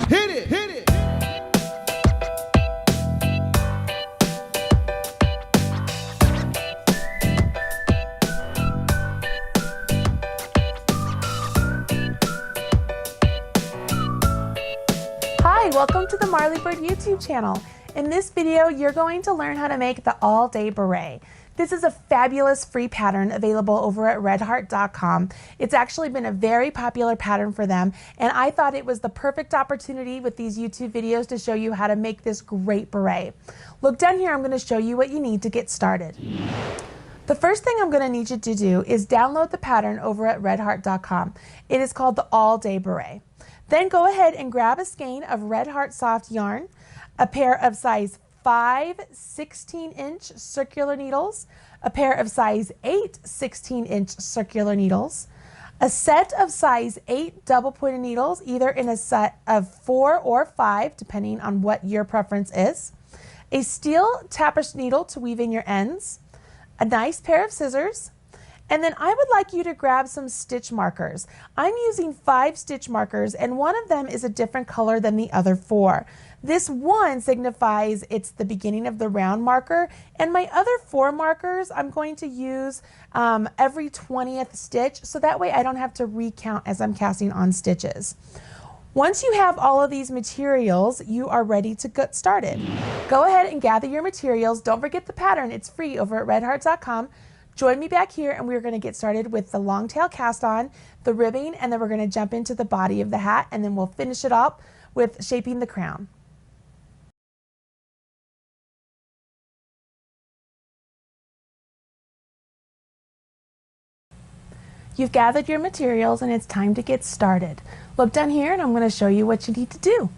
Hit it, hit it. Hi, welcome to the Marley Bird YouTube channel. In this video, you're going to learn how to make the All Day Beret. This is a fabulous free pattern available over at redheart.com. It's actually been a very popular pattern for them, and I thought it was the perfect opportunity with these YouTube videos to show you how to make this great beret. Look down here, I'm going to show you what you need to get started. The first thing I'm going to need you to do is download the pattern over at redheart.com. It is called the All Day Beret. Then go ahead and grab a skein of Red Heart soft yarn, a pair of size 5 16-inch circular needles, a pair of size 8 16-inch circular needles, a set of size 8 double-pointed needles, either in a set of 4 or 5, depending on what your preference is, a steel tapestry needle to weave in your ends, a nice pair of scissors, and then I would like you to grab some stitch markers. I'm using 5 stitch markers, and one of them is a different color than the other 4. This one signifies it's the beginning of the round marker, and my other 4 markers I'm going to use every 20th stitch, so that way I don't have to recount as I'm casting on stitches. Once you have all of these materials, you are ready to get started. Go ahead and gather your materials. Don't forget the pattern. It's free over at redheart.com. Join me back here, and we're going to get started with the long tail cast on, the ribbing, and then we're going to jump into the body of the hat, and then we'll finish it up with shaping the crown. You've gathered your materials, and it's time to get started. Look down here, and I'm going to show you what you need to do.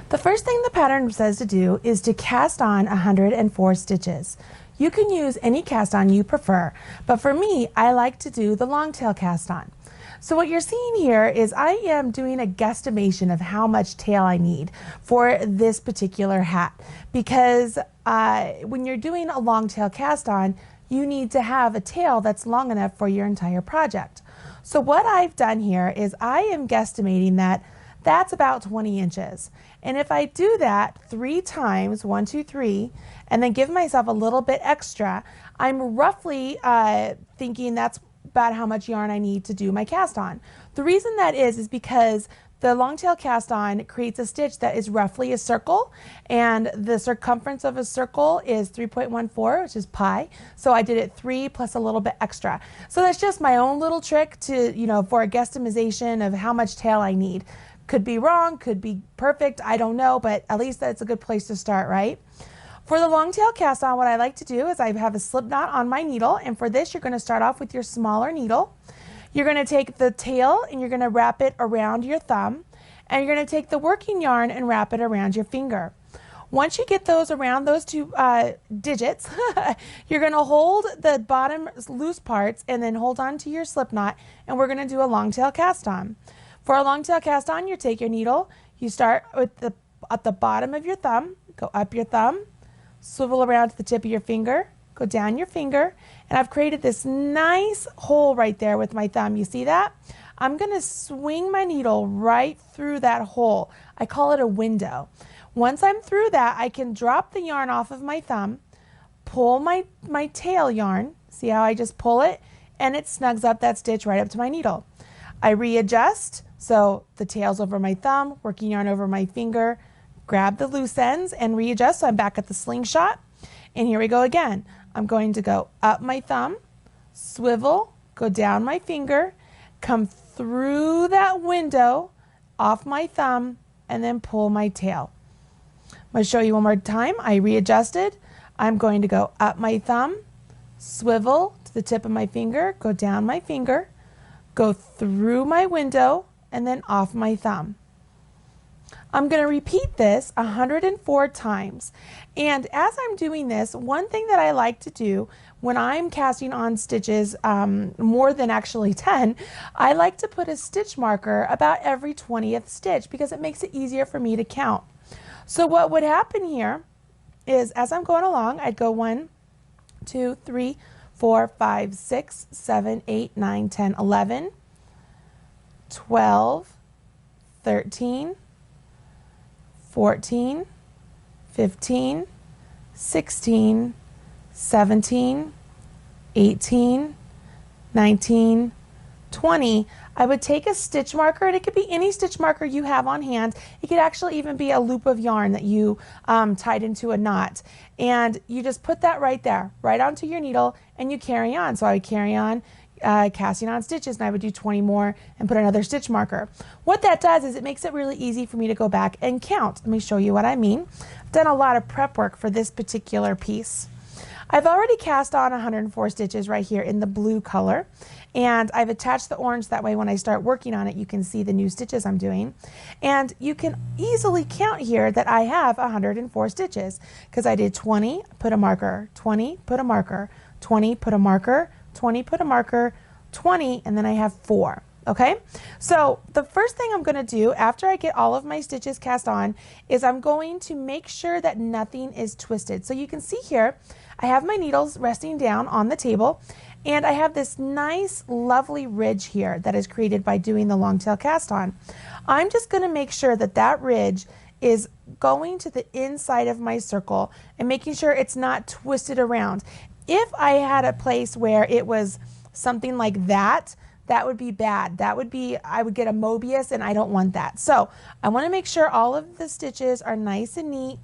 The first thing the pattern says to do is to cast on 104 stitches. You can use any cast on you prefer, but for me, I like to do the long tail cast on. So what you're seeing here is I am doing a guesstimation of how much tail I need for this particular hat, because when you're doing a long tail cast on, you need to have a tail that's long enough for your entire project. So what I've done here is I am guesstimating that that's about 20 inches. And if I do that 3 times, 1, 2, 3, and then give myself a little bit extra, I'm roughly thinking that's about how much yarn I need to do my cast on. The reason that is because the long tail cast on creates a stitch that is roughly a circle, and the circumference of a circle is 3.14, which is pi. So I did it 3 plus a little bit extra. So that's just my own little trick to, for a guesstimation of how much tail I need. Could be wrong, could be perfect, I don't know, but at least that's a good place to start, right? For the long tail cast on, what I like to do is I have a slip knot on my needle, and for this you're going to start off with your smaller needle. You're going to take the tail and you're going to wrap it around your thumb, and you're going to take the working yarn and wrap it around your finger. Once you get those around those 2 digits, you're going to hold the bottom loose parts and then hold on to your slip knot, and we're going to do a long tail cast on. For a long tail cast on, you take your needle, you start with at the bottom of your thumb, go up your thumb, swivel around to the tip of your finger, go down your finger, and I've created this nice hole right there with my thumb. You see that? I'm going to swing my needle right through that hole. I call it a window. Once I'm through that, I can drop the yarn off of my thumb, pull my tail yarn, see how I just pull it, and it snugs up that stitch right up to my needle. I readjust, so the tail's over my thumb, working yarn over my finger, grab the loose ends and readjust, so I'm back at the slingshot. And here we go again. I'm going to go up my thumb, swivel, go down my finger, come through that window, off my thumb, and then pull my tail. I'm going to show you one more time. I readjusted. I'm going to go up my thumb, swivel to the tip of my finger, go down my finger, go through my window, and then off my thumb. I'm going to repeat this 104 times. And as I'm doing this, one thing that I like to do when I'm casting on stitches, more than actually 10, I like to put a stitch marker about every 20th stitch because it makes it easier for me to count. So what would happen here is as I'm going along, I'd go 1, 2, 3, 4, 5, 6, 7, 8, 9, 10, 11, 12, 13, 14, 15, 16, 17, 18, 19, 20. I would take a stitch marker, and it could be any stitch marker you have on hand. It could actually even be a loop of yarn that you tied into a knot. And you just put that right there, right onto your needle, and you carry on. So I would carry on casting on stitches, and I would do 20 more and put another stitch marker. What that does is it makes it really easy for me to go back and count. Let me show you what I mean. I've done a lot of prep work for this particular piece. I've already cast on 104 stitches right here in the blue color, and I've attached the orange, that way when I start working on it you can see the new stitches I'm doing. And you can easily count here that I have 104 stitches because I did 20, put a marker, 20, put a marker, 20, put a marker, 20, put a marker, 20, and then I have 4. Okay, so the first thing I'm going to do after I get all of my stitches cast on is I'm going to make sure that nothing is twisted. So you can see here I have my needles resting down on the table, and I have this nice lovely ridge here that is created by doing the long tail cast on. I'm just going to make sure that that ridge is going to the inside of my circle and making sure it's not twisted around. If I had a place where it was something like that, that would be bad. That would be, I would get a Mobius, and I don't want that. So I want to make sure all of the stitches are nice and neat,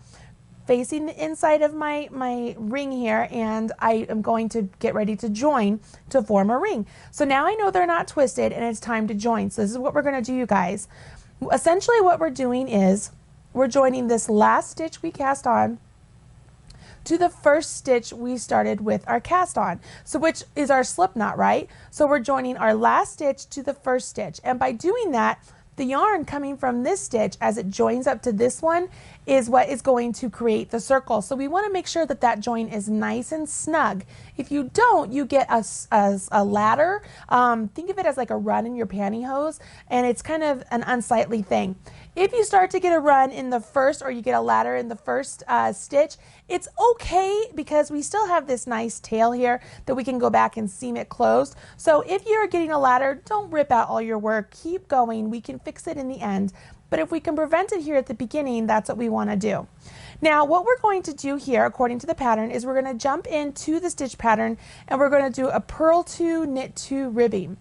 facing the inside of my ring here, and I am going to get ready to join to form a ring. So now I know they're not twisted, and it's time to join. So this is what we're going to do, you guys. Essentially what we're doing is we're joining this last stitch we cast on to the first stitch we started with our cast on, so which is our slip knot, right? So we're joining our last stitch to the first stitch, and by doing that, the yarn coming from this stitch as it joins up to this one is what is going to create the circle. So we want to make sure that that join is nice and snug. If you don't, you get a ladder. Think of it as like a run in your pantyhose, and it's kind of an unsightly thing. If you start to get a run in the first, or you get a ladder in the first stitch, it's okay because we still have this nice tail here that we can go back and seam it closed. So if you're getting a ladder, don't rip out all your work. Keep going. We can fix it in the end. But if we can prevent it here at the beginning, that's what we want to do. Now, what we're going to do here, according to the pattern, is we're going to jump into the stitch pattern, and we're going to do a purl 2, knit 2 ribbing.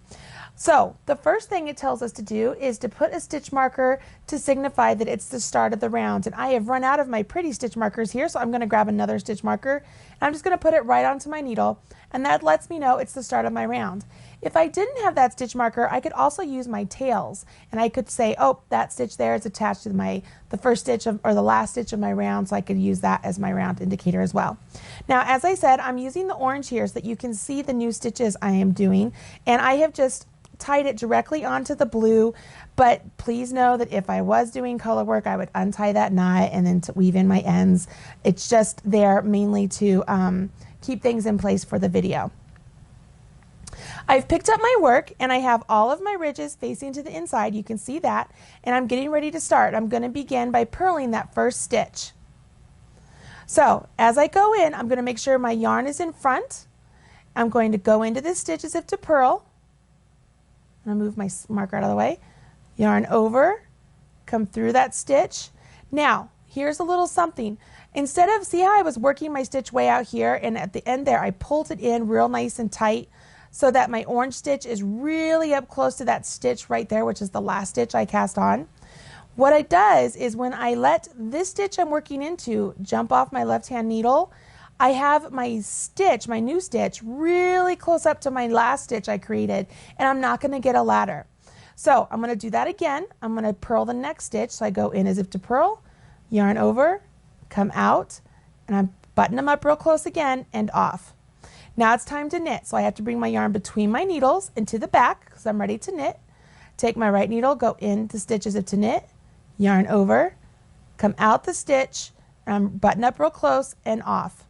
So the first thing it tells us to do is to put a stitch marker to signify that it's the start of the round. And I have run out of my pretty stitch markers here, so I'm going to grab another stitch marker, and I'm just going to put it right onto my needle, and that lets me know it's the start of my round. If I didn't have that stitch marker, I could also use my tails, and I could say, oh, that stitch there is attached to the first stitch or the last stitch of my round, so I could use that as my round indicator as well. Now, as I said, I'm using the orange here so that you can see the new stitches I am doing, and I have just tied it directly onto the blue, but please know that if I was doing color work, I would untie that knot and then to weave in my ends. It's just there mainly to keep things in place for the video. I've picked up my work, and I have all of my ridges facing to the inside. You can see that, and I'm getting ready to start. I'm going to begin by purling that first stitch. So as I go in, I'm going to make sure my yarn is in front. I'm going to go into this stitch as if to purl. I'm going to move my marker out of the way. Yarn over, come through that stitch. Now, here's a little something. Instead of, see how I was working my stitch way out here, and at the end there I pulled it in real nice and tight so that my orange stitch is really up close to that stitch right there, which is the last stitch I cast on. What it does is when I let this stitch I'm working into jump off my left hand needle, I have my stitch, my new stitch, really close up to my last stitch I created, and I'm not going to get a ladder. So I'm going to do that again. I'm going to purl the next stitch. So I go in as if to purl, yarn over, come out, and I'm button them up real close again and off. Now it's time to knit. So I have to bring my yarn between my needles and to the back because I'm ready to knit. Take my right needle, go into stitch as if to knit, yarn over, come out the stitch, and I'm button up real close and off.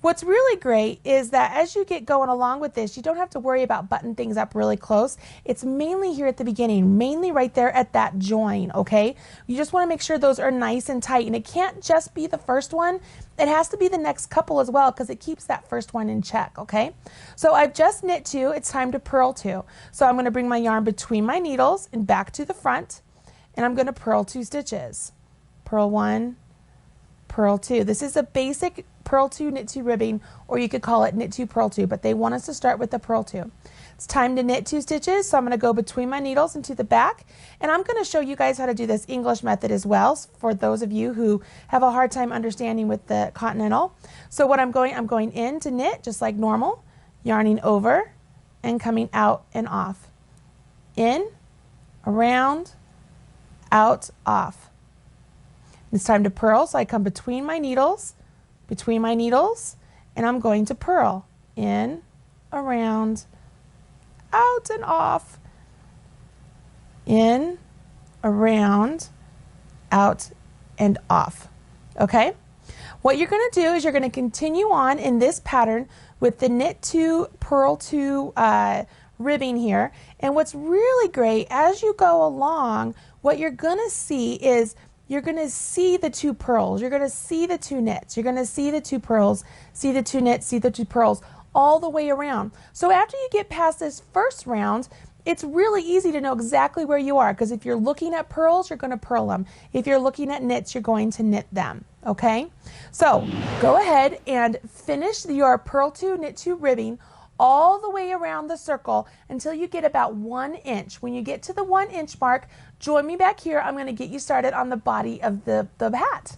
What's really great is that as you get going along with this, you don't have to worry about buttoning things up really close. It's mainly here at the beginning, mainly right there at that join, okay? You just want to make sure those are nice and tight, and it can't just be the first one. It has to be the next couple as well because it keeps that first one in check, okay? So I've just knit 2. It's time to purl 2. So I'm going to bring my yarn between my needles and back to the front, and I'm going to purl 2 stitches. purl 1, purl 2. This is a basic purl 2 knit 2 ribbing, or you could call it knit 2 purl 2, but they want us to start with the purl 2. It's time to knit 2 stitches, so I'm going to go between my needles into the back, and I'm going to show you guys how to do this English method as well for those of you who have a hard time understanding with the continental. So what I'm going in to knit just like normal, yarning over and coming out and off. In, around, out, off. It's time to purl, so I come between my needles, and I'm going to purl. In, around, out and off. In, around, out and off. Okay? What you're going to do is you're going to continue on in this pattern with the knit 2, purl 2 ribbing here. And what's really great, as you go along, what you're going to see is you're going to see the 2 purls. You're going to see the 2 knits. You're going to see the 2 purls, see the 2 knits, see the 2 purls all the way around. So after you get past this first round, it's really easy to know exactly where you are, because if you're looking at purls, you're going to purl them. If you're looking at knits, you're going to knit them. Okay? So go ahead and finish your purl 2, knit 2 ribbing all the way around the circle until you get about 1 inch. When you get to the 1 inch mark, join me back here. I'm going to get you started on the body of the hat.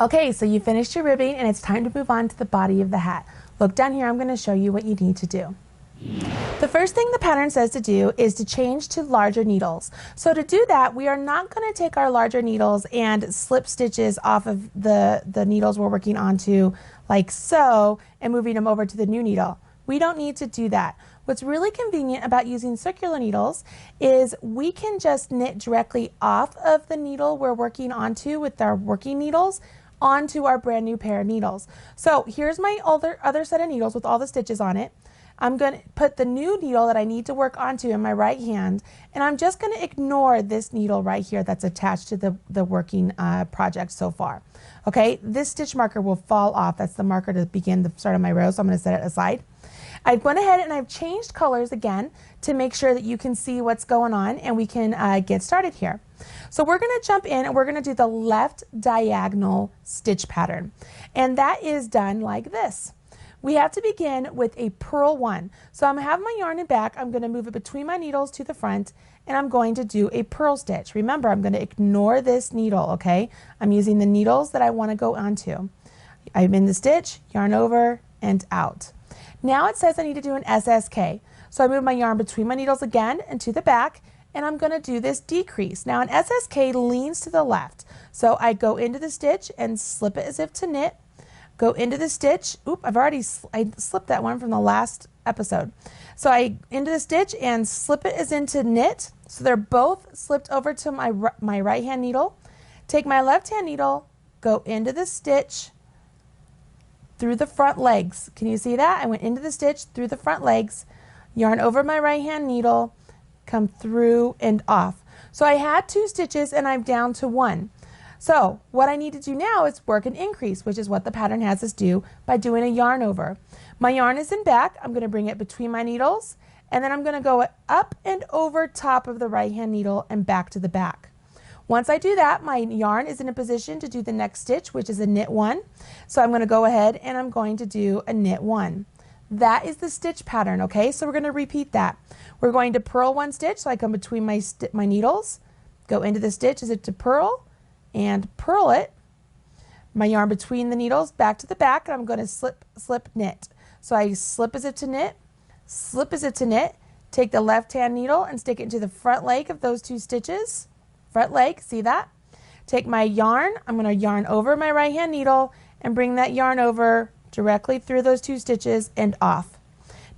Okay, so you finished your ribbing and it's time to move on to the body of the hat. Look down here, I'm going to show you what you need to do. The first thing the pattern says to do is to change to larger needles. So to do that, we are not going to take our larger needles and slip stitches off of the needles we're working onto like so and moving them over to the new needle. We don't need to do that. What's really convenient about using circular needles is we can just knit directly off of the needle we're working onto with our working needles onto our brand new pair of needles. So here's my other set of needles with all the stitches on it. I'm going to put the new needle that I need to work onto in my right hand, and I'm just going to ignore this needle right here that's attached to the working project so far. Okay, this stitch marker will fall off. That's the marker to begin the start of my row, so I'm going to set it aside. I've gone ahead and I've changed colors again to make sure that you can see what's going on and we can get started here. So we're going to jump in and we're going to do the left diagonal stitch pattern, and that is done like this. We have to begin with a purl 1. So I'm going to have my yarn in back, I'm going to move it between my needles to the front, and I'm going to do a purl stitch. Remember, I'm going to ignore this needle, okay? I'm using the needles that I want to go onto. I'm in the stitch, yarn over, and out. Now it says I need to do an SSK. So I move my yarn between my needles again and to the back, and I'm going to do this decrease. Now an SSK leans to the left. So I go into the stitch and slip it as if to knit. Go into the stitch. Oop, I slipped that one from the last episode. So I into the stitch and slip it as into knit. So they're both slipped over to my right hand needle. Take my left hand needle, go into the stitch through the front legs. Can you see that? I went into the stitch through the front legs, yarn over my right hand needle, come through and off. So I had 2 stitches and I'm down to 1. So what I need to do now is work an increase, which is what the pattern has us do by doing a yarn over. My yarn is in back. I'm going to bring it between my needles, and then I'm going to go up and over top of the right hand needle and back to the back. Once I do that, my yarn is in a position to do the next stitch, which is a knit 1. So I'm going to go ahead and I'm going to do a knit 1. That is the stitch pattern, okay? So we're going to repeat that. We're going to purl 1 stitch, so I come between my needles, go into the stitch as if to purl, and purl it, my yarn between the needles, back to the back, and I'm going to slip, knit. So I slip as if to knit, slip as if to knit, take the left hand needle and stick it into the front leg of those 2 stitches, front leg, see that? Take my yarn, I'm going to yarn over my right hand needle and bring that yarn over directly through those 2 stitches and off.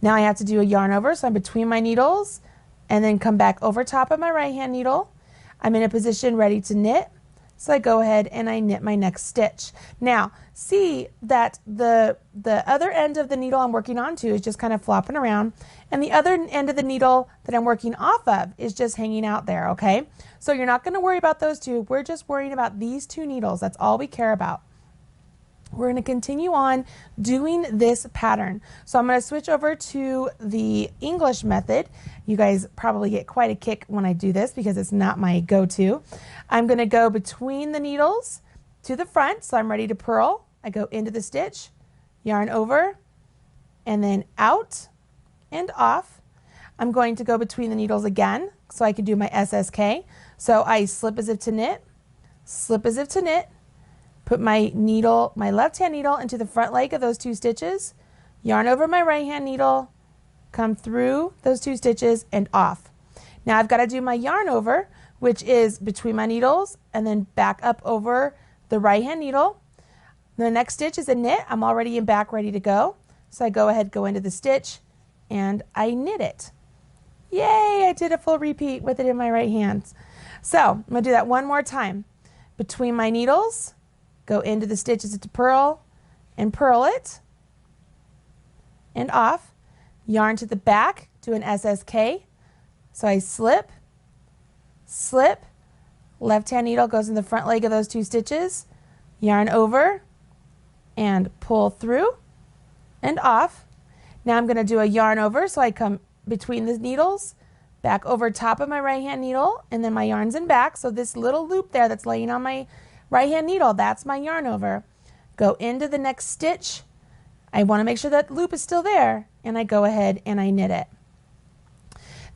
Now I have to do a yarn over, so I'm between my needles and then come back over top of my right hand needle. I'm in a position ready to knit. So I go ahead and I knit my next stitch. Now, see that the other end of the needle I'm working onto is just kind of flopping around, and the other end of the needle that I'm working off of is just hanging out there, okay? So you're not going to worry about those 2. We're just worrying about these 2 needles. That's all we care about. we're going to continue on doing this pattern. So I'm going to switch over to the English method. You guys probably get quite a kick when I do this because it's not my go-to. I'm going to go between the needles to the front, so I'm ready to purl. I go into the stitch, yarn over, and then out and off. I'm going to go between the needles again so I can do my SSK. So I slip as if to knit, slip as if to knit, put my needle, my left hand needle into the front leg of those 2 stitches, yarn over my right hand needle, come through those 2 stitches and off. Now I've got to do my yarn over, which is between my needles and then back up over the right hand needle. The next stitch is a knit. I'm already in back ready to go. So I go ahead, go into the stitch and I knit it. Yay, I did a full repeat with it in my right hand. So I'm going to do that one more time. Between my needles, go into the stitches to purl and purl it and off. Yarn to the back, do an SSK. So I slip, slip, left hand needle goes in the front leg of those 2 stitches, yarn over and pull through and off. Now I'm going to do a yarn over, so I come between the needles, back over top of my right hand needle, and then my yarn's in back. So this little loop there that's laying on my right hand needle, that's my yarn over. Go into the next stitch. I want to make sure that loop is still there, and I go ahead and I knit it.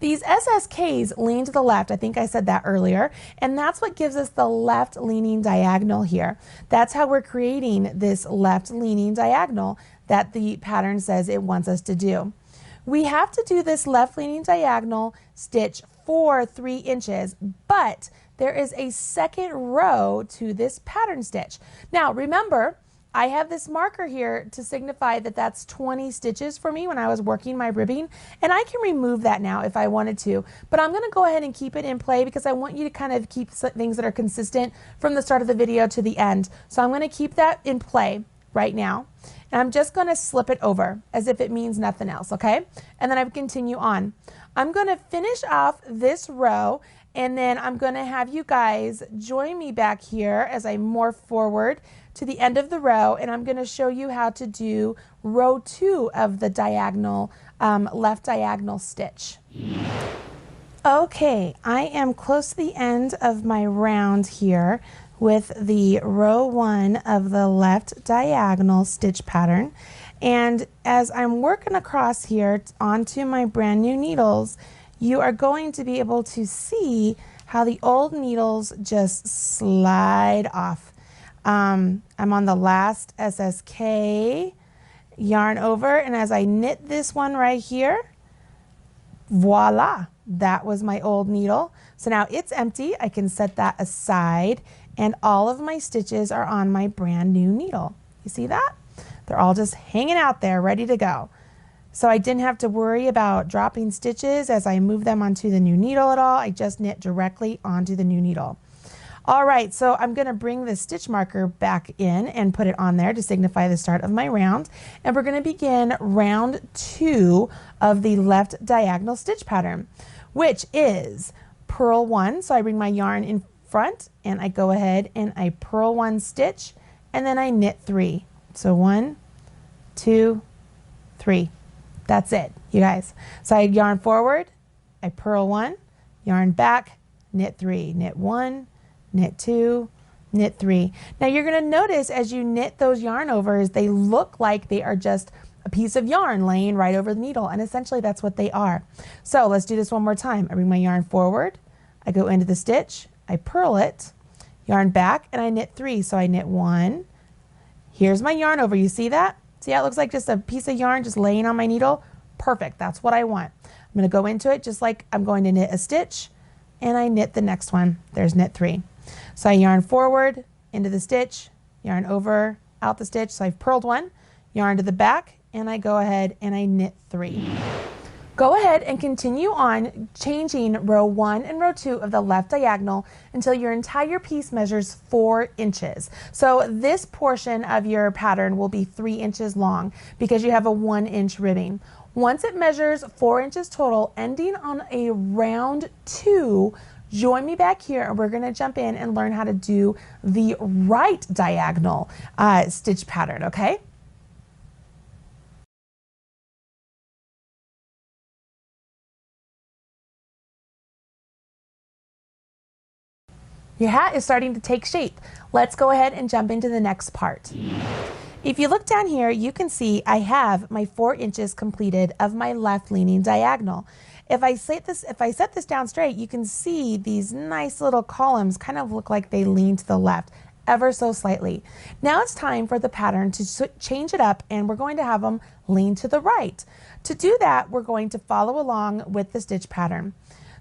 These SSKs lean to the left. I think I said that earlier, and that's what gives us the left leaning diagonal here. That's how we're creating this left leaning diagonal that the pattern says it wants us to do. We have to do this left leaning diagonal stitch for 3 inches, but there is a second row to this pattern stitch. Now remember, I have this marker here to signify that that's 20 stitches for me when I was working my ribbing, and I can remove that now if I wanted to, but I'm going to go ahead and keep it in play because I want you to kind of keep things that are consistent from the start of the video to the end. So I'm going to keep that in play right now, and I'm just going to slip it over as if it means nothing else, okay? And then I continue on. I'm going to finish off this row, and then I'm going to have you guys join me back here as I morph forward to the end of the row, and I'm going to show you how to do row 2 of the diagonal, left diagonal stitch. Okay, I am close to the end of my round here with the row 1 of the left diagonal stitch pattern. And as I'm working across here onto my brand new needles, you are going to be able to see how the old needles just slide off. I'm on the last SSK, yarn over, and as I knit this one right here, voila, that was my old needle. So now it's empty. I can set that aside, and all of my stitches are on my brand new needle. You see that? They're all just hanging out there ready to go. So I didn't have to worry about dropping stitches as I move them onto the new needle at all. I just knit directly onto the new needle. All right, so I'm going to bring the stitch marker back in and put it on there to signify the start of my round. And we're going to begin round 2 of the left diagonal stitch pattern, which is purl 1. So I bring my yarn in front and I go ahead and I purl 1 stitch and then I knit 3. So 1, 2, 3. That's it, you guys. So I yarn forward, I purl 1, yarn back, knit 3, knit 1, knit 2, knit 3. Now you're going to notice as you knit those yarn overs, they look like they are just a piece of yarn laying right over the needle, and essentially that's what they are. So let's do this one more time. I bring my yarn forward, I go into the stitch, I purl it, yarn back, and I knit 3. So I knit 1. Here's my yarn over. You see that? See how it looks like just a piece of yarn just laying on my needle? Perfect. That's what I want. I'm going to go into it just like I'm going to knit a stitch, and I knit the next one. There's knit 3. So I yarn forward into the stitch, yarn over, out the stitch. So I've purled 1, yarn to the back, and I go ahead and I knit 3. Go ahead and continue on changing row 1 and row 2 of the left diagonal until your entire piece measures 4 inches. So this portion of your pattern will be 3 inches long because you have a 1-inch ribbing. Once it measures 4 inches total, ending on a round 2, Join me back here and we're going to jump in and learn how to do the right diagonal stitch pattern, okay? Your hat is starting to take shape. Let's go ahead and jump into the next part. If you look down here, you can see I have my 4 inches completed of my left leaning diagonal. If I set this down straight, you can see these nice little columns kind of look like they lean to the left ever so slightly. Now it's time for the pattern to change it up, and we're going to have them lean to the right. To do that, we're going to follow along with the stitch pattern.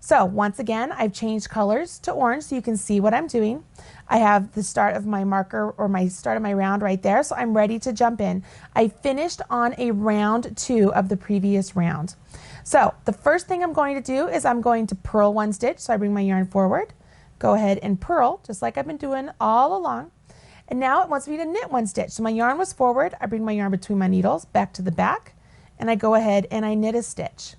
So once again, I've changed colors to orange so you can see what I'm doing. I have the start of my marker or my start of my round right there, so I'm ready to jump in. I finished on a round 2 of the previous round. So the first thing I'm going to do is I'm going to purl 1 stitch. So I bring my yarn forward, go ahead and purl just like I've been doing all along. And now it wants me to knit 1 stitch. So my yarn was forward, I bring my yarn between my needles back to the back, and I go ahead and I knit a stitch.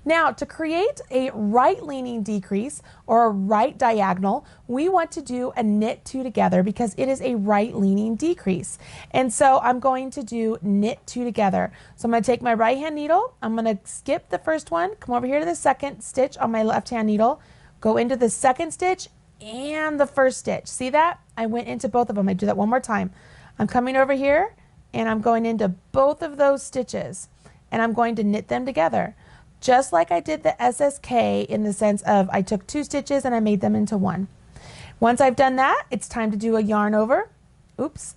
Now, to create a right leaning decrease or a right diagonal, we want to do a knit 2 together because it is a right leaning decrease. And so I'm going to do knit 2 together. So I'm going to take my right hand needle, I'm going to skip the first one, come over here to the second stitch on my left hand needle, go into the second stitch and the first stitch. See that? I went into both of them. I do that one more time. I'm coming over here and I'm going into both of those stitches and I'm going to knit them together. Just like I did the SSK in the sense of I took 2 stitches and I made them into 1. Once I've done that, it's time to do a yarn over. Oops.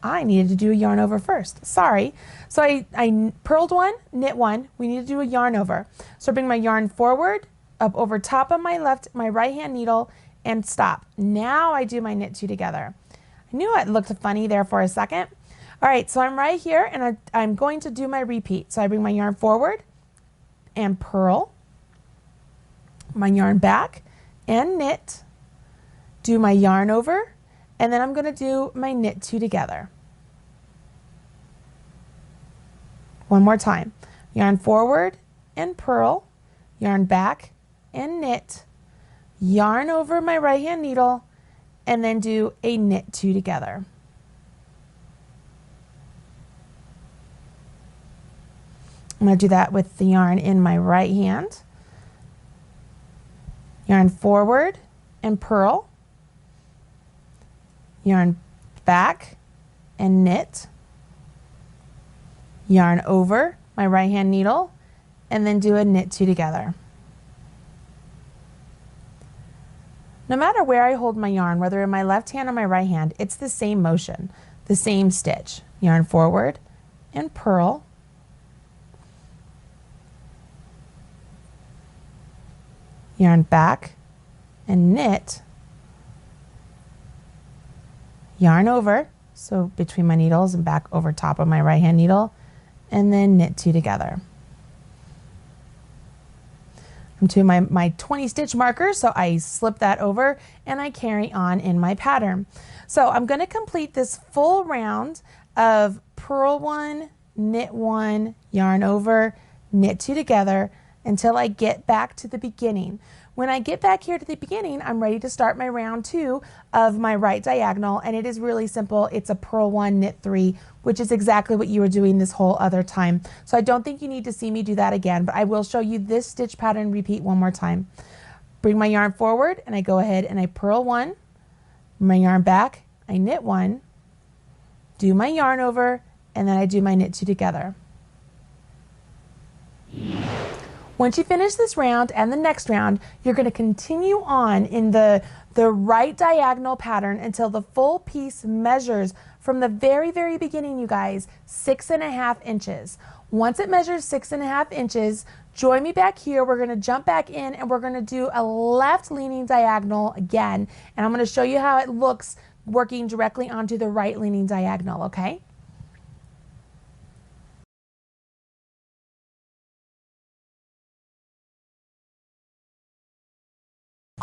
I needed to do a yarn over first. Sorry. So I purled 1, knit 1. We need to do a yarn over. So I bring my yarn forward, up over top of my right hand needle and stop. Now I do my knit 2 together. I knew it looked funny there for a second. All right, so I'm right here and I'm going to do my repeat. So I bring my yarn forward and purl, my yarn back and knit, do my yarn over, and then I'm going to do my knit 2 together. One more time. Yarn forward and purl, yarn back and knit, yarn over my right hand needle, and then do a knit 2 together. I'm going to do that with the yarn in my right hand. Yarn forward and purl. Yarn back and knit. Yarn over my right hand needle and then do a knit 2 together. No matter where I hold my yarn, whether in my left hand or my right hand, it's the same motion, the same stitch. Yarn forward and purl. Yarn back and knit, yarn over, so between my needles and back over top of my right hand needle, and then knit 2 together. I'm to my 20 stitch marker, so I slip that over and I carry on in my pattern. So I'm going to complete this full round of purl 1, knit 1, yarn over, knit 2 together, until I get back to the beginning. When I get back here to the beginning, I'm ready to start my round 2 of my right diagonal, and it is really simple. It's a purl 1, knit 3, which is exactly what you were doing this whole other time. So I don't think you need to see me do that again, but I will show you this stitch pattern repeat one more time. Bring my yarn forward, and I go ahead and I purl 1, my yarn back, I knit 1, do my yarn over, and then I do my knit 2 together. Once you finish this round and the next round, you're going to continue on in the right diagonal pattern until the full piece measures from the very, very beginning, you guys, 6.5 inches. Once it measures 6.5 inches, join me back here. We're going to jump back in and we're going to do a left leaning diagonal again. And I'm going to show you how it looks working directly onto the right leaning diagonal, okay?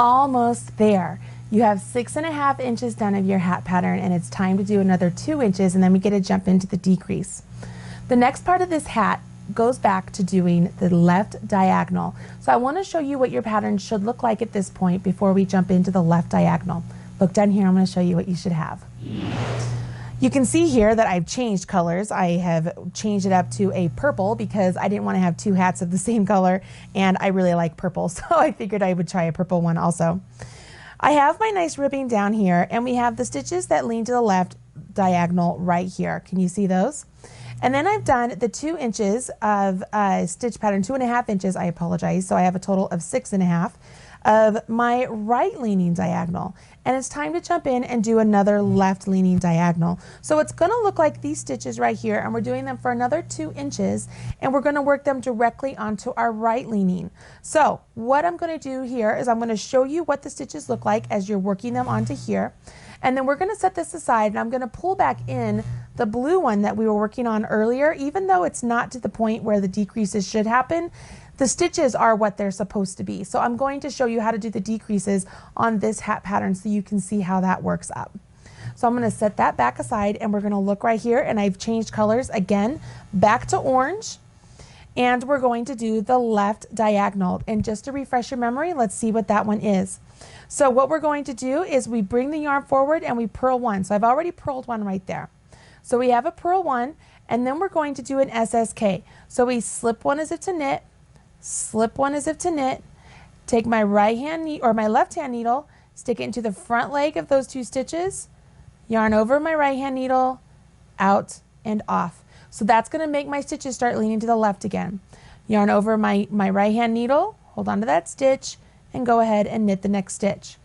Almost there. You have 6.5 inches done of your hat pattern, and it's time to do another 2 inches, and then we get to jump into the decrease. The next part of this hat goes back to doing the left diagonal. So I want to show you what your pattern should look like at this point before we jump into the left diagonal. Look down here, I'm going to show you what you should have. You can see here that I've changed colors. I have changed it up to a purple because I didn't want to have two hats of the same color, and I really like purple, so I figured I would try a purple one also. I have my nice ribbing down here, and we have the stitches that lean to the left diagonal right here. Can you see those? And then I've done the 2 inches of stitch pattern, 2.5 inches, I apologize. So I have a total of 6.5 of my right leaning diagonal. And it's time to jump in and do another left leaning diagonal. So it's going to look like these stitches right here, and we're doing them for another 2 inches, and we're going to work them directly onto our right leaning. So what I'm going to do here is I'm going to show you what the stitches look like as you're working them onto here. And then we're going to set this aside, and I'm going to pull back in the blue one that we were working on earlier. Even though it's not to the point where the decreases should happen, the stitches are what they're supposed to be. So I'm going to show you how to do the decreases on this hat pattern so you can see how that works up. So I'm going to set that back aside, and we're going to look right here, and I've changed colors again back to orange, and we're going to do the left diagonal. And just to refresh your memory, let's see what that one is. So what we're going to do is we bring the yarn forward and we purl one. So I've already purled one right there. So we have a purl one, and then we're going to do an SSK. So we slip one as if to knit, slip one as if to knit, take my right hand or my left hand needle, stick it into the front leg of those 2 stitches, yarn over my right hand needle, out and off. So that's going to make my stitches start leaning to the left again. Yarn over my right hand needle, hold on to that stitch, and go ahead and knit the next stitch.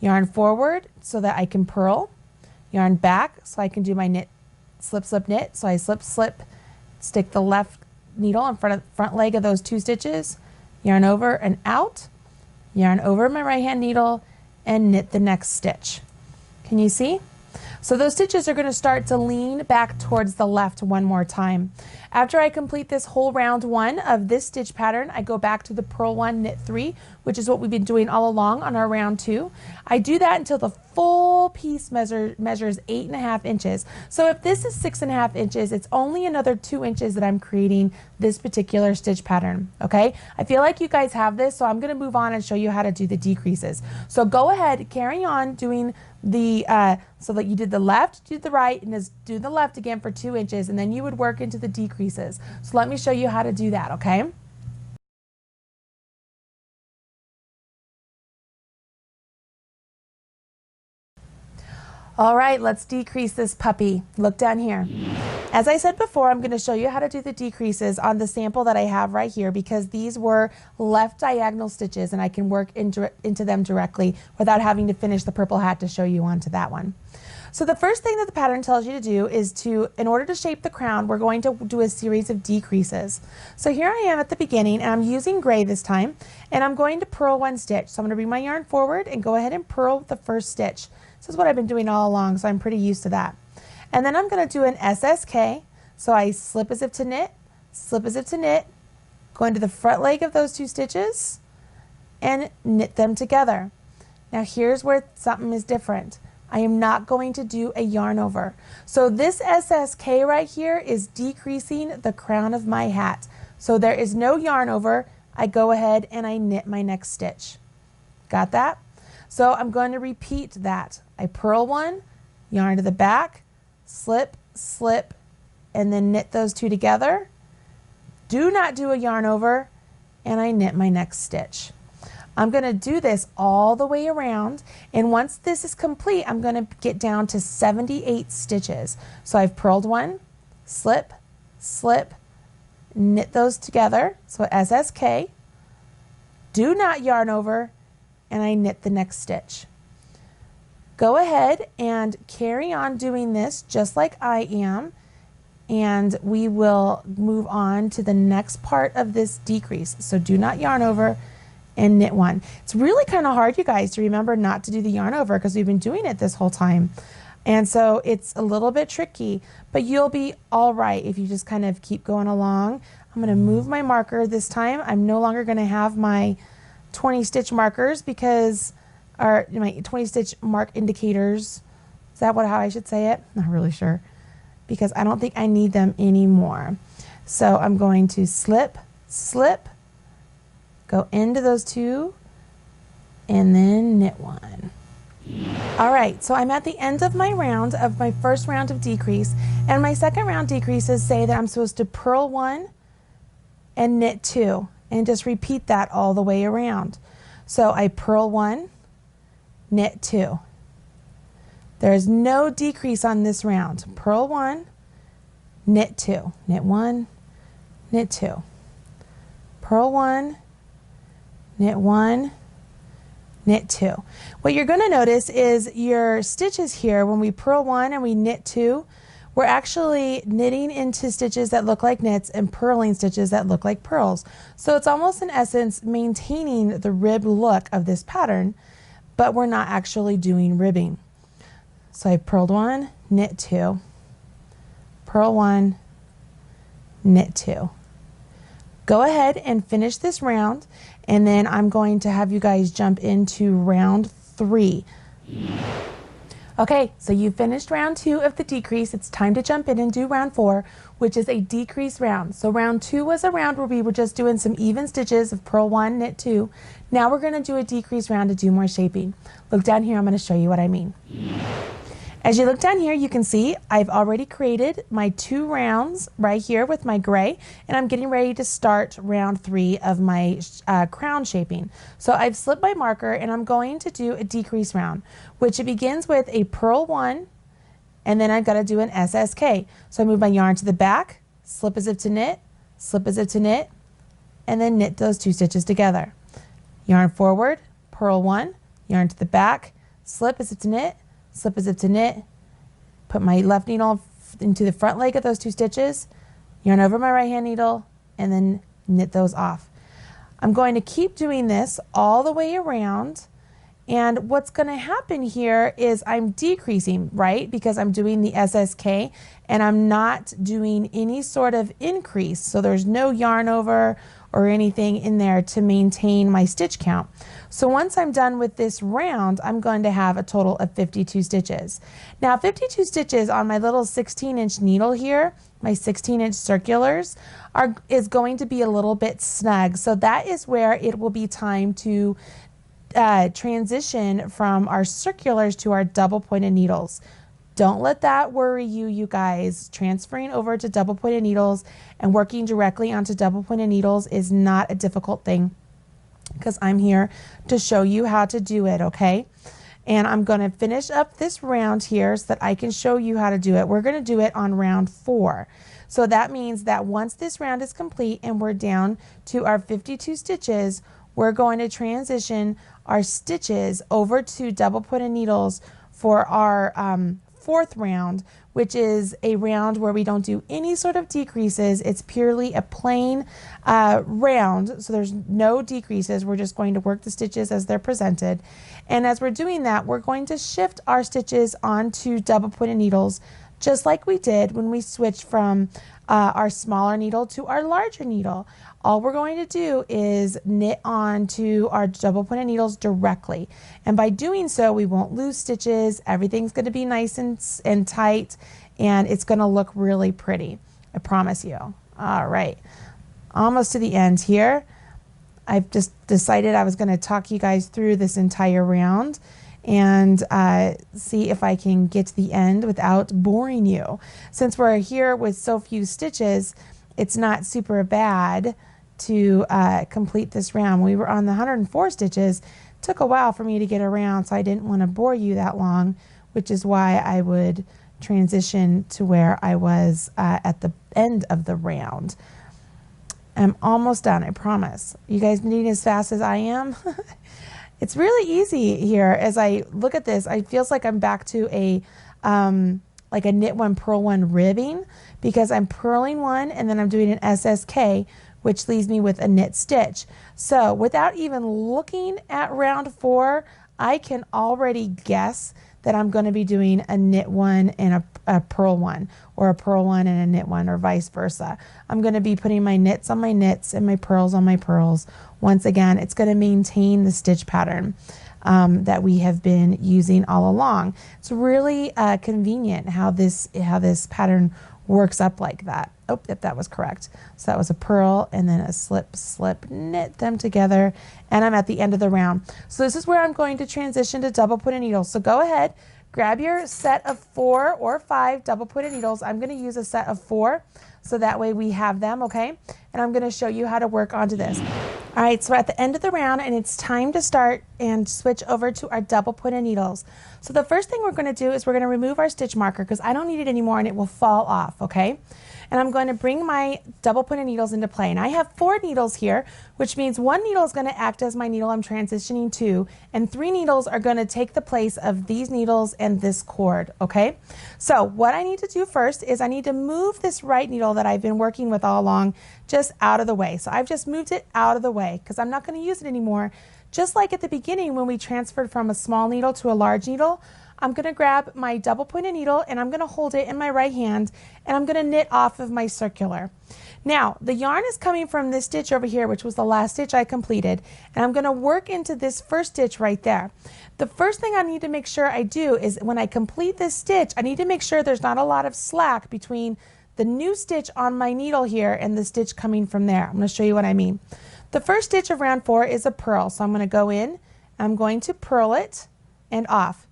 Yarn forward so that I can purl, yarn back so I can do my knit, slip, slip, knit. So I slip, slip, stick the left needle in front leg of those 2 stitches, yarn over and out, yarn over my right hand needle, and knit the next stitch. Can you see? So those stitches are going to start to lean back towards the left one more time. After I complete this whole round 1 of this stitch pattern, I go back to the purl 1, knit 3, which is what we've been doing all along on our round 2. I do that until the full piece measures 8.5 inches. So if this is 6.5 inches, it's only another 2 inches that I'm creating this particular stitch pattern. Okay, I feel like you guys have this, so I'm going to move on and show you how to do the decreases. So go ahead, carry on doing the so that you did the left, do the right, and just do the left again for 2 inches, and then you would work into the decreases. So let me show you how to do that, okay? All right, let's decrease this puppy. Look down here. As I said before, I'm going to show you how to do the decreases on the sample that I have right here, because these were left diagonal stitches and I can work into them directly without having to finish the purple hat to show you onto that one. So the first thing that the pattern tells you to do is in order to shape the crown, we're going to do a series of decreases. So here I am at the beginning, and I'm using gray this time, and I'm going to purl 1 stitch. So I'm going to bring my yarn forward and go ahead and purl the first stitch. This is what I've been doing all along, so I'm pretty used to that. And then I'm going to do an SSK. So I slip as if to knit, slip as if to knit, go into the front leg of those 2 stitches, and knit them together. Now here's where something is different. I am not going to do a yarn over. So this SSK right here is decreasing the crown of my hat. So there is no yarn over. I go ahead and I knit my next stitch. Got that? So I'm going to repeat that. I purl 1, yarn to the back, slip, slip, and then knit those 2 together. Do not do a yarn over, and I knit my next stitch. I'm going to do this all the way around, and once this is complete, I'm going to get down to 78 stitches. So I've purled 1, slip, slip, knit those together, so SSK, do not yarn over, and I knit the next stitch. Go ahead and carry on doing this just like I am, and we will move on to the next part of this decrease. So do not yarn over and knit 1. It's really kind of hard, you guys, to remember not to do the yarn over because we've been doing it this whole time. And so it's a little bit tricky, but you'll be all right if you just kind of keep going along. I'm going to move my marker this time. I'm no longer going to have my 20 stitch markers because, or my 20 stitch mark indicators. Is that how I should say it? Not really sure, because I don't think I need them anymore. So I'm going to slip, slip, go into those two, and then knit one. All right, so I'm at the end of my round, of my first round of decrease, and my second round decreases say that I'm supposed to purl one and knit two, and just repeat that all the way around. So I purl one, knit two. There's no decrease on this round. Purl one, knit two, knit one, knit two. Purl one, knit one, knit two. What you're going to notice is your stitches here, when we purl one and we knit two, we're actually knitting into stitches that look like knits and purling stitches that look like purls. So it's almost in essence maintaining the rib look of this pattern, but we're not actually doing ribbing. So I purled one, knit two, purl one, knit two. Go ahead and finish this round, and then I'm going to have you guys jump into round 3. Okay, so you finished round 2 of the decrease. It's time to jump in and do round 4, which is a decrease round. So round 2 was a round where we were just doing some even stitches of purl 1, knit 2. Now we're going to do a decrease round to do more shaping. Look down here, I'm going to show you what I mean. As you look down here, you can see I've already created my 2 rounds right here with my gray, and I'm getting ready to start round 3 of my crown shaping. So I've slipped my marker, and I'm going to do a decrease round, which it begins with a purl 1, and then I've got to do an SSK. So I move my yarn to the back, slip as if to knit, slip as if to knit, and then knit those 2 stitches together. Yarn forward, purl 1, yarn to the back, slip as if to knit, slip as if to knit, put my left needle into the front leg of those 2 stitches, yarn over my right hand needle, and then knit those off. I'm going to keep doing this all the way around, and what's going to happen here is I'm decreasing, right? Because I'm doing the SSK and I'm not doing any sort of increase, so there's no yarn over or anything in there to maintain my stitch count. So once I'm done with this round, I'm going to have a total of 52 stitches. Now 52 stitches on my little 16-inch needle here, my 16-inch circulars, is going to be a little bit snug. So that is where it will be time to transition from our circulars to our double pointed needles. Don't let that worry you, you guys. Transferring over to double pointed needles and working directly onto double pointed needles is not a difficult thing, because I'm here to show you how to do it, okay? And I'm going to finish up this round here so that I can show you how to do it. We're going to do it on round 4. So that means that once this round is complete and we're down to our 52 stitches, we're going to transition our stitches over to double pointed needles for our 4th round, which is a round where we don't do any sort of decreases. It's purely a plain round, so there's no decreases. We're just going to work the stitches as they're presented. And as we're doing that, we're going to shift our stitches onto double pointed needles, just like we did when we switched from our smaller needle to our larger needle. All we're going to do is knit onto our double pointed needles directly. And by doing so, we won't lose stitches. Everything's going to be nice and tight, and it's going to look really pretty. I promise you. All right. Almost to the end here. I've just decided I was going to talk you guys through this entire round and see if I can get to the end without boring you. Since we're here with so few stitches, it's not super bad to complete this round. We were on the 104 stitches. It took a while for me to get around, so I didn't want to bore you that long, which is why I would transition to where I was at the end of the round. I'm almost done, I promise. You guys need as fast as I am? It's really easy here. As I look at this, it feels like I'm back to a like a knit one, purl one ribbing, because I'm purling one and then I'm doing an SSK, which leaves me with a knit stitch. So without even looking at round 4, I can already guess that I'm going to be doing a knit one and a purl one, or a purl one and a knit one, or vice versa. I'm going to be putting my knits on my knits and my pearls on my pearls. Once again, it's going to maintain the stitch pattern that we have been using all along. It's really convenient how this pattern works up like that. Oh, if that was correct. So that was a purl and then a slip, slip, knit them together, and I'm at the end of the round. So this is where I'm going to transition to double pointed needles. So go ahead, grab your set of 4 or 5 double pointed needles. I'm going to use a set of 4, so that way we have them, okay? And I'm going to show you how to work onto this. All right, so we're at the end of the round, and it's time to start and switch over to our double pointed needles. So the first thing we're going to do is we're going to remove our stitch marker because I don't need it anymore and it will fall off, okay? And I'm going to bring my double pointed needles into play. And I have 4 needles here, which means 1 needle is going to act as my needle I'm transitioning to, and 3 needles are going to take the place of these needles and this cord, okay? So what I need to do first is I need to move this right needle that I've been working with all along just out of the way. So I've just moved it out of the way because I'm not going to use it anymore. Just like at the beginning when we transferred from a small needle to a large needle, I'm going to grab my double pointed needle and I'm going to hold it in my right hand and I'm going to knit off of my circular. Now the yarn is coming from this stitch over here, which was the last stitch I completed, and I'm going to work into this first stitch right there. The first thing I need to make sure I do is when I complete this stitch, I need to make sure there's not a lot of slack between the new stitch on my needle here and the stitch coming from there. I'm going to show you what I mean. The first stitch of round 4 is a purl, so I'm going to go in, I'm going to purl it and off.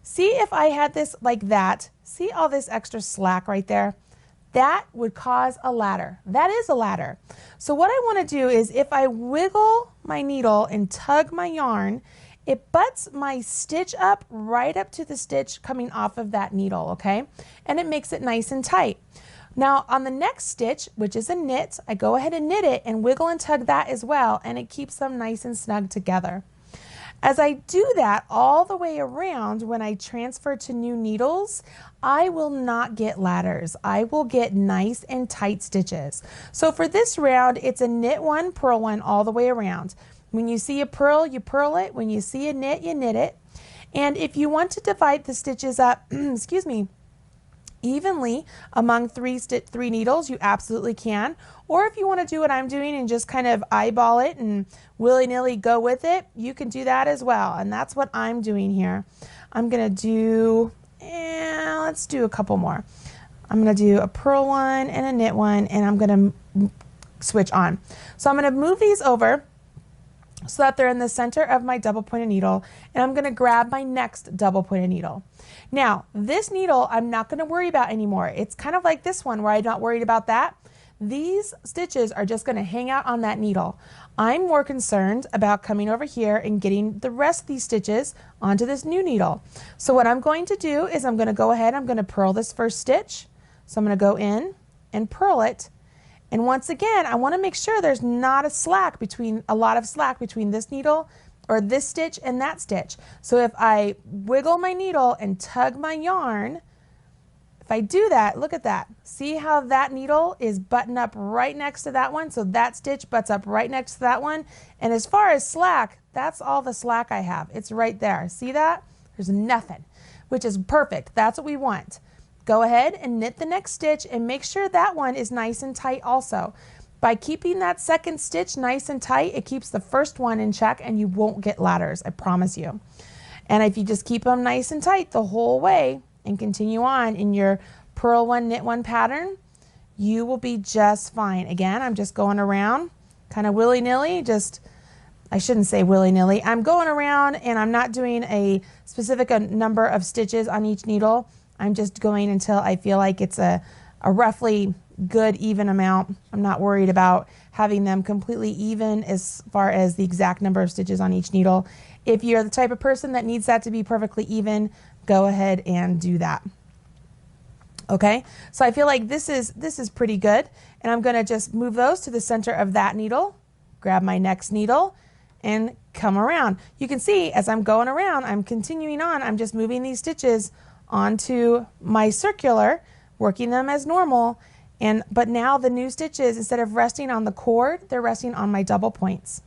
See if I had this like that, see all this extra slack right there? That would cause a ladder. That is a ladder. So what I want to do is if I wiggle my needle and tug my yarn, it butts my stitch up right up to the stitch coming off of that needle, okay? And it makes it nice and tight. Now on the next stitch, which is a knit, I go ahead and knit it and wiggle and tug that as well, and it keeps them nice and snug together. As I do that all the way around, when I transfer to new needles, I will not get ladders. I will get nice and tight stitches. So for this round, it's a knit 1, purl 1 all the way around. When you see a purl, you purl it. When you see a knit, you knit it. And if you want to divide the stitches up, excuse me, evenly among 3 needles, you absolutely can. Or if you want to do what I'm doing and just kind of eyeball it and willy-nilly go with it, you can do that as well. And that's what I'm doing here. I'm going to do, let's do a couple more. I'm going to do a purl 1 and a knit 1, and I'm going to switch on. So I'm going to move these over so that they're in the center of my double pointed needle, and I'm going to grab my next double pointed needle. Now this needle I'm not going to worry about anymore. It's kind of like this one where I'm not worried about that. These stitches are just going to hang out on that needle. I'm more concerned about coming over here and getting the rest of these stitches onto this new needle. So what I'm going to do is I'm going to go ahead, I'm going to purl this first stitch. So I'm going to go in and purl it. And once again, I want to make sure there's not a lot of slack between this needle or this stitch and that stitch. So if I wiggle my needle and tug my yarn, if I do that, look at that. See how that needle is buttoned up right next to that one? So that stitch butts up right next to that one. And as far as slack, that's all the slack I have. It's right there. See that? There's nothing, which is perfect. That's what we want. Go ahead and knit the next stitch and make sure that one is nice and tight also. By keeping that second stitch nice and tight, it keeps the first one in check and you won't get ladders, I promise you. And if you just keep them nice and tight the whole way and continue on in your purl 1, knit 1 pattern, you will be just fine. Again, I'm just going around kind of willy-nilly, I shouldn't say willy-nilly. I'm going around and I'm not doing a specific number of stitches on each needle. I'm just going until I feel like it's a roughly good even amount. I'm not worried about having them completely even as far as the exact number of stitches on each needle. If you're the type of person that needs that to be perfectly even, go ahead and do that. Okay, so I feel like this is pretty good, and I'm going to just move those to the center of that needle, grab my next needle, and come around. You can see as I'm going around, I'm continuing on, I'm just moving these stitches onto my circular, working them as normal, but now the new stitches, instead of resting on the cord, they're resting on my double points.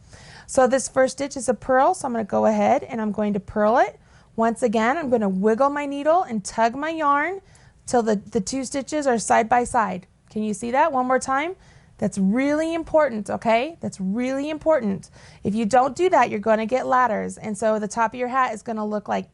So this first stitch is a purl, so I'm going to go ahead and I'm going to purl it. Once again, I'm going to wiggle my needle and tug my yarn till the 2 stitches are side by side. Can you see that one more time? That's really important, okay? That's really important. If you don't do that, you're going to get ladders, and so the top of your hat is going to look like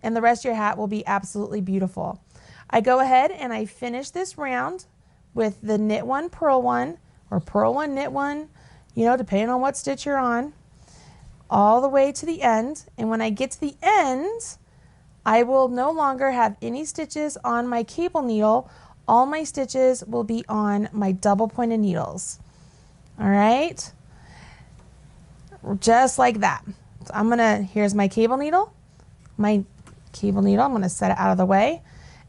and the rest of your hat will be absolutely beautiful. I go ahead and I finish this round with the knit one, purl one, or purl one, knit one, you know, depending on what stitch you're on, all the way to the end. And when I get to the end, I will no longer have any stitches on my cable needle. All my stitches will be on my double pointed needles. All right, just like that. So I'm gonna, here's my cable needle. I'm gonna set it out of the way.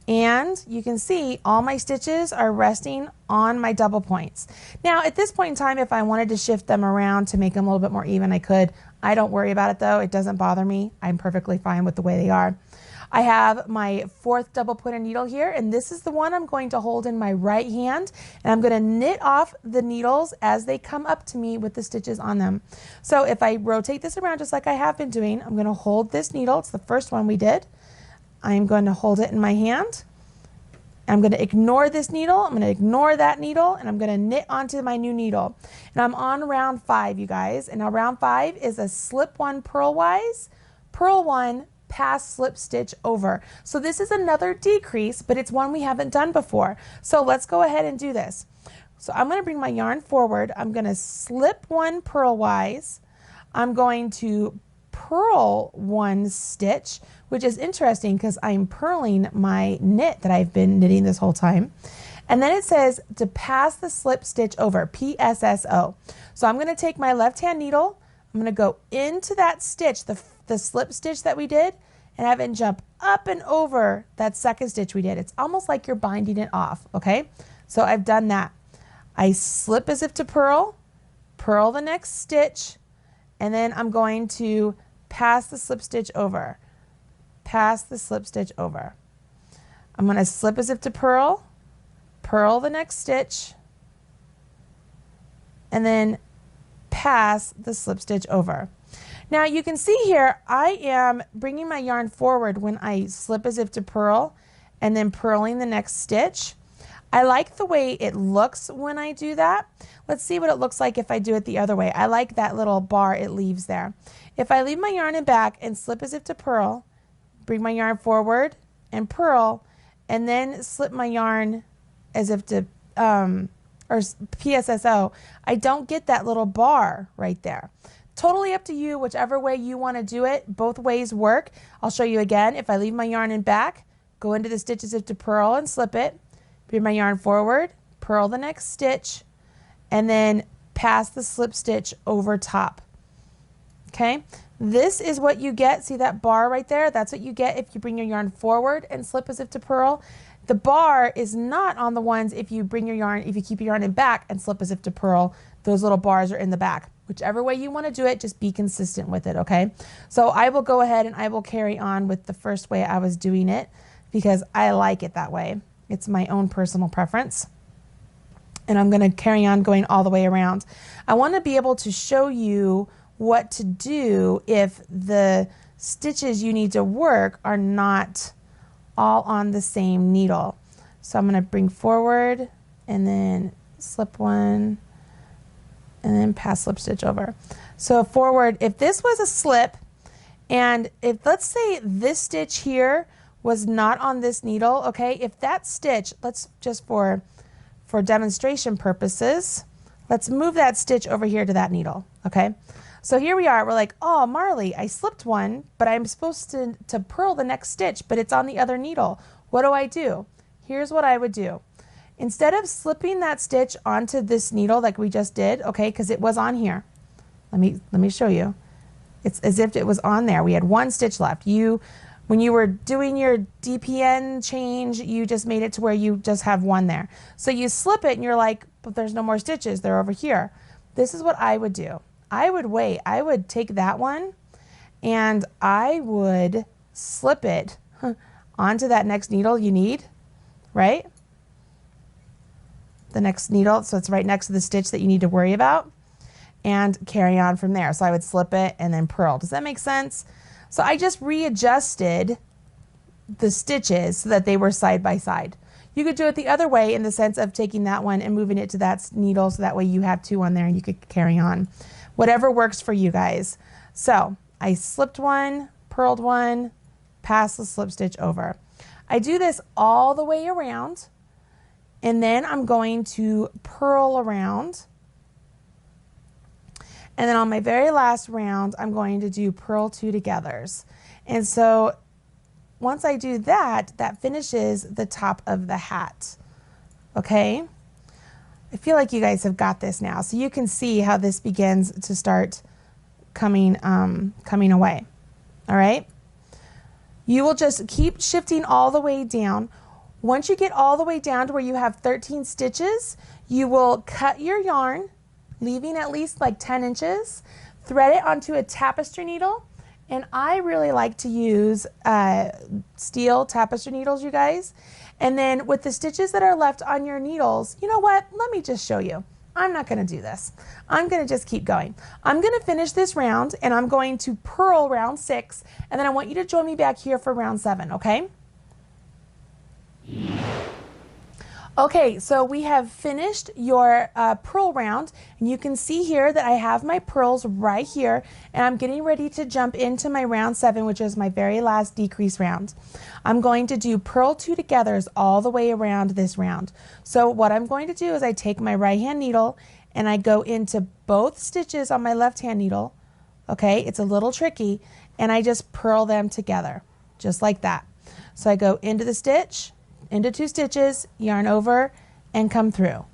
And you can see all my stitches are resting on my double points. Now at this point in time, if I wanted to shift them around to make them a little bit more even, I could. I don't worry about it though. It doesn't bother me. I'm perfectly fine with the way they are. I have my 4th double pointed needle here, and this is the one I'm going to hold in my right hand, and I'm going to knit off the needles as they come up to me with the stitches on them. So if I rotate this around just like I have been doing, I'm going to hold this needle. It's the first one we did. I'm going to hold it in my hand. I'm going to ignore this needle. I'm going to ignore that needle, and I'm going to knit onto my new needle. And I'm on round 5, you guys. And now round 5 is a slip 1 purlwise, purl 1, pass slip stitch over. So this is another decrease, but it's one we haven't done before. So let's go ahead and do this. So I'm going to bring my yarn forward. I'm going to slip 1 purlwise. I'm going to purl 1 stitch, which is interesting because I'm purling my knit that I've been knitting this whole time. And then it says to pass the slip stitch over, PSSO. So I'm going to take my left hand needle. I'm going to go into that stitch, the slip stitch that we did, and have it jump up and over that second stitch we did. It's almost like you're binding it off, okay? So I've done that. I slip as if to purl, purl the next stitch, and then I'm going to pass the slip stitch over, pass the slip stitch over. I'm going to slip as if to purl, purl the next stitch, and then pass the slip stitch over. Now you can see here I am bringing my yarn forward when I slip as if to purl and then purling the next stitch. I like the way it looks when I do that. Let's see what it looks like if I do it the other way. I like that little bar it leaves there. If I leave my yarn in back and slip as if to purl, bring my yarn forward and purl, and then slip my yarn as if to or PSSO, I don't get that little bar right there. Totally up to you, whichever way you want to do it. Both ways work. I'll show you again. If I leave my yarn in back, go into the stitch as if to purl and slip it, bring my yarn forward, purl the next stitch, and then pass the slip stitch over top. Okay, this is what you get. See that bar right there? That's what you get if you bring your yarn forward and slip as if to purl. The bar is not on the ones if you bring your yarn, if you keep your yarn in back and slip as if to purl. Those little bars are in the back. Whichever way you want to do it, just be consistent with it, okay? So I will go ahead and I will carry on with the first way I was doing it because I like it that way. It's my own personal preference. And I'm going to carry on going all the way around. I want to be able to show you what to do if the stitches you need to work are not all on the same needle. So I'm going to bring forward and then slip 1 and then pass slip stitch over. So forward, if this was a slip and if let's say this stitch here was not on this needle, okay, if that stitch, let's just for demonstration purposes, let's move that stitch over here to that needle, okay? So here we are, we're like, oh, Marley, I slipped one, but I'm supposed to purl the next stitch, but it's on the other needle. What do I do? Here's what I would do. Instead of slipping that stitch onto this needle like we just did, okay, because it was on here. Let me show you. It's as if it was on there. We had one stitch left. When you were doing your DPN change, you just made it to where you just have one there. So you slip it and you're like, but there's no more stitches. They're over here. This is what I would do. I would wait. I would take that one and I would slip it onto that next needle you need, right? The next needle, so it's right next to the stitch that you need to worry about, and carry on from there. So I would slip it and then purl. Does that make sense? So I just readjusted the stitches so that they were side by side. You could do it the other way in the sense of taking that one and moving it to that needle so that way you have two on there and you could carry on. Whatever works for you guys. So I slipped one, purled one, passed the slip stitch over. I do this all the way around, and then I'm going to purl around. And then on my very last round, I'm going to do purl 2 togethers. And so once I do that, that finishes the top of the hat. Okay? I feel like you guys have got this now. So you can see how this begins to start coming away. All right? You will just keep shifting all the way down. Once you get all the way down to where you have 13 stitches, you will cut your yarn, leaving at least like 10 inches, thread it onto a tapestry needle. And I really like to use steel tapestry needles, you guys. And then with the stitches that are left on your needles, you know what? Let me just show you. I'm not going to do this. I'm going to just keep going. I'm going to finish this round, and I'm going to purl round 6, and then I want you to join me back here for round 7, okay? Okay, so we have finished your purl round, and you can see here that I have my pearls right here, and I'm getting ready to jump into my round 7, which is my very last decrease round. I'm going to do purl 2 togethers all the way around this round. So what I'm going to do is I take my right hand needle and I go into both stitches on my left hand needle. Okay, it's a little tricky, and I just purl them together, just like that. So I go into the stitch, into 2 stitches, yarn over, and come through.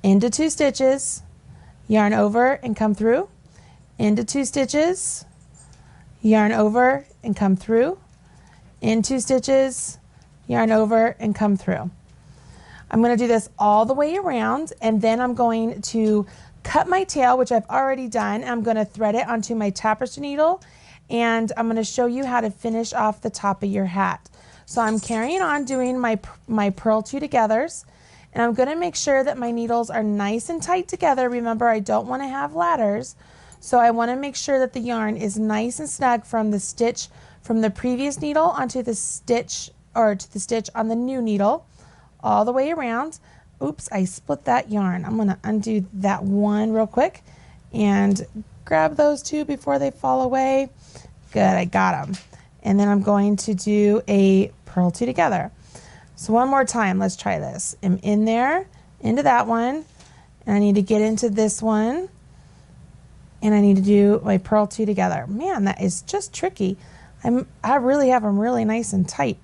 Into 2 stitches, yarn over, and come through. Into 2 stitches, yarn over, and come through. In 2 stitches, yarn over, and come through. I'm going to do this all the way around, and then I'm going to cut my tail, which I've already done. I'm going to thread it onto my tapestry needle, and I'm going to show you how to finish off the top of your hat. So I'm carrying on doing my purl 2 togethers, and I'm going to make sure that my needles are nice and tight together. Remember, I don't want to have ladders, so I want to make sure that the yarn is nice and snug from the stitch from the previous needle onto the stitch, or to the stitch on the new needle, all the way around. Oops, I split that yarn. I'm going to undo that one real quick and grab those 2 before they fall away. Good, I got them. And then I'm going to do a purl 2 together. So one more time, let's try this. I'm in there, into that one, and I need to get into this one, and I need to do my purl 2 together. Man, that is just tricky. I really have them really nice and tight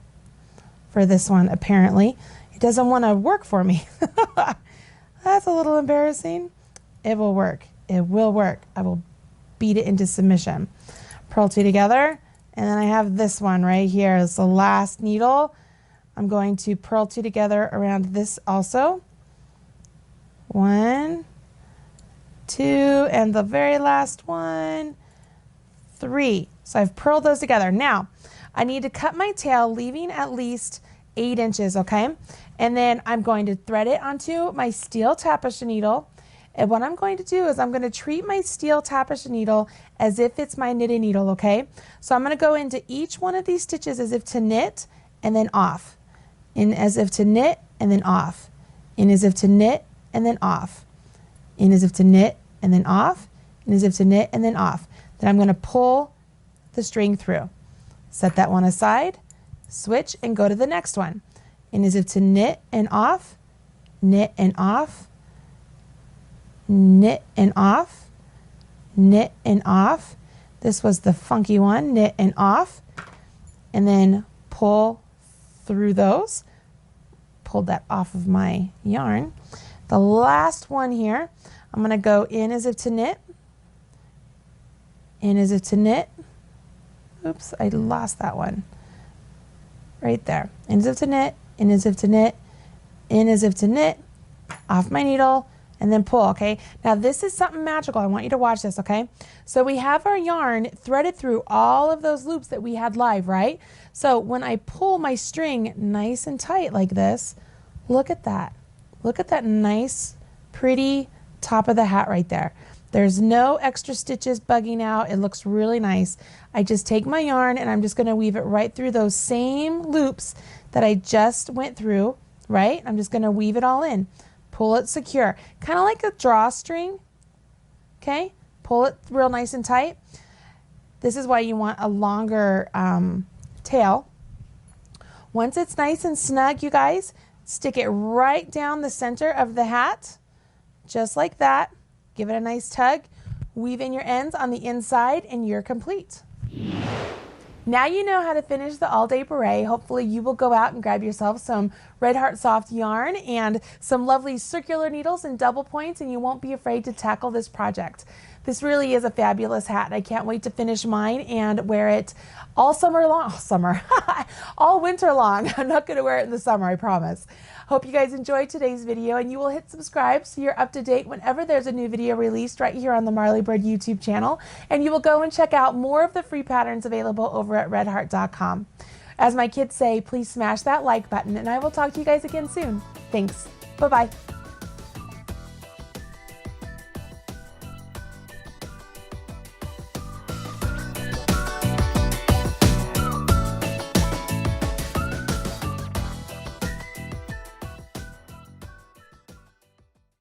for this one, apparently. It doesn't want to work for me. That's a little embarrassing. It will work. It will work. I will beat it into submission. Purl 2 together, and then I have this one right here. It's the last needle. I'm going to purl 2 together around this also. 1, 2, and the very last one, 3. So I've purled those together. Now, I need to cut my tail, leaving at least 8 inches, okay? And then I'm going to thread it onto my steel tapestry needle. And what I'm going to do is I'm going to treat my steel tapestry needle as if it's my knitting needle, okay? So I'm going to go into each one of these stitches as if to knit and then off. In as if to knit and then off. In as if to knit and then off. In as if to knit and then off. In as if to knit and then off. Then I'm going to pull the string through. Set that one aside, switch, and go to the next one. And as if to knit and off, knit and off, knit and off, knit and off. This was the funky one, knit and off, and then pull through those. Pulled that off of my yarn. The last one here, I'm going to go in as if to knit, in as if to knit. Oops, I lost that one. Right there. In as if to knit, in as if to knit, in as if to knit, off my needle, and then pull, okay? Now this is something magical. I want you to watch this, okay? So we have our yarn threaded through all of those loops that we had live, right? So when I pull my string nice and tight like this, look at that. Look at that nice, pretty top of the hat right there. There's no extra stitches bugging out. It looks really nice. I just take my yarn and I'm just going to weave it right through those same loops that I just went through, right? I'm just going to weave it all in. Pull it secure. Kind of like a drawstring, okay? Pull it real nice and tight. This is why you want a longer tail. Once it's nice and snug, you guys, stick it right down the center of the hat, just like that. Give it a nice tug, weave in your ends on the inside, and you're complete. Now you know how to finish the All Day Beret. Hopefully you will go out and grab yourself some Red Heart Soft yarn and some lovely circular needles and double points, and you won't be afraid to tackle this project. This really is a fabulous hat. I can't wait to finish mine and wear it all summer long. All winter long. I'm not going to wear it in the summer, I promise. Hope you guys enjoyed today's video, and you will hit subscribe so you're up to date whenever there's a new video released right here on the Marley Bird YouTube channel. And you will go and check out more of the free patterns available over at redheart.com. As my kids say, please smash that like button, and I will talk to you guys again soon. Thanks. Bye-bye.